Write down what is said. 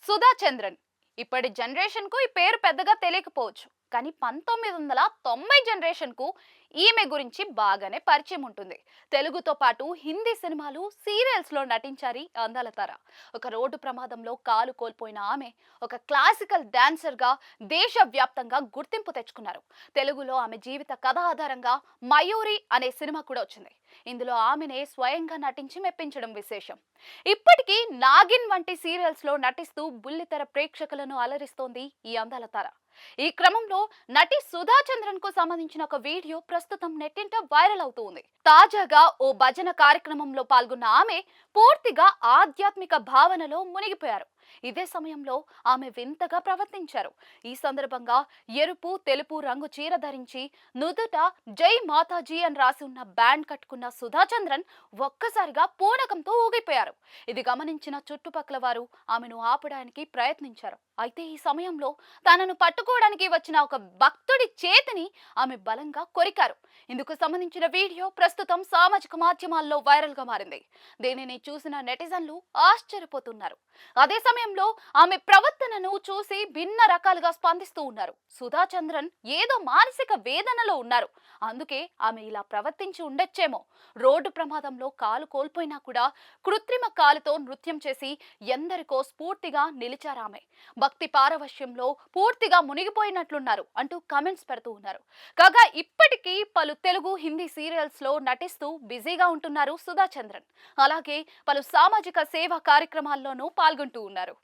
సుధా చంద్రన్ ఇప్పటి జనరేషన్ కు ఈ పేరు పెద్దగా తెలియకపోవచ్చు, కానీ 1990 జనరేషన్ కు ఈమె గురించి బాగానే పరిచయం ఉంటుంది. తెలుగుతో పాటు హిందీ సినిమాలు, సీరియల్స్ లో నటించారు ఈ అందాల తార. ఒక రోడ్డు ప్రమాదంలో కాలు కోల్పోయిన ఆమె ఒక క్లాసికల్ డాన్సర్ గా దేశవ్యాప్తంగా గుర్తింపు తెచ్చుకున్నారు. తెలుగులో ఆమె జీవిత కథ ఆధారంగా మయూరి అనే సినిమా కూడా వచ్చింది. ఇందులో ఆమెనే స్వయంగా నటించి మెప్పించడం విశేషం. ఇప్పటికీ నాగిన్ వంటి సీరియల్స్ లో నటిస్తూ బుల్లితెర ప్రేక్షకులను అలరిస్తోంది ఈ అందాల తార. ఈ క్రమంలో నటి సుధా చంద్రన్ కు సంబంధించిన ఒక వీడియో ప్రస్తుతం నెట్టింట వైరల్ అవుతూ ఉంది. తాజాగా ఓ భజన కార్యక్రమంలో పాల్గొన్న ఆమె పూర్తిగా ఆధ్యాత్మిక భావనలో మునిగిపోయారు. ఇదే సమయంలో ఆమె వింతగా ప్రవర్తించారు. ఈ సందర్భంగా ఎరుపు తెలుపు రంగు చీర ధరించి నుదుట జై మాతాజీ అని రాసి ఉన్న బ్యాండ్ కట్టుకున్న సుధా చంద్రన్ ఒక్కసారిగా పూనకంతో ఊగిపోయారు. ఇది గమనించిన చుట్టుపక్కల వారు ఆమెను ఆపడానికి ప్రయత్నించారు. అయితే ఈ సమయంలో తనను పట్టుకోవడానికి వచ్చిన ఒక భక్తుడి చేతిని ఆమె బలంగా కొరికారు. ఇందుకు సంబంధించిన వీడియో ప్రస్తుతం సామాజిక మాధ్యమాల్లో వైరల్ గా మారింది. దీనిని చూసిన నెటిజన్లు ఆశ్చర్యపోతున్నారు. అదే సమయంలో ఆమె ప్రవర్తనను చూసి భిన్న రకాలుగా స్పందిస్తూ ఉన్నారు. సుధా చంద్రన్ ఏదో మానసిక వేదనలో ఉన్నారు, అందుకే ఆమె ఇలా ప్రవర్తించి ఉండొచ్చేమో. రోడ్డు ప్రమాదంలో కాలు కోల్పోయినా కూడా కృత్రిమ కాలుతో నృత్యం చేసి ఎందరికో స్ఫూర్తిగా నిలిచారామె. భక్తి పారవశ్యంలో పూర్తిగా మునిగిపోయినట్లున్నారు అంటూ కామెంట్స్ పెడుతూ ఉన్నారు. కాగా ఇప్పటికీ పలు తెలుగు, హిందీ సీరియల్స్ లో నటిస్తూ బిజీగా ఉంటున్నారు సుధా చంద్రన్. అలాగే పలు సామాజిక సేవా కార్యక్రమాల్లోనూ పాల్గొంటూ ఉన్నారు.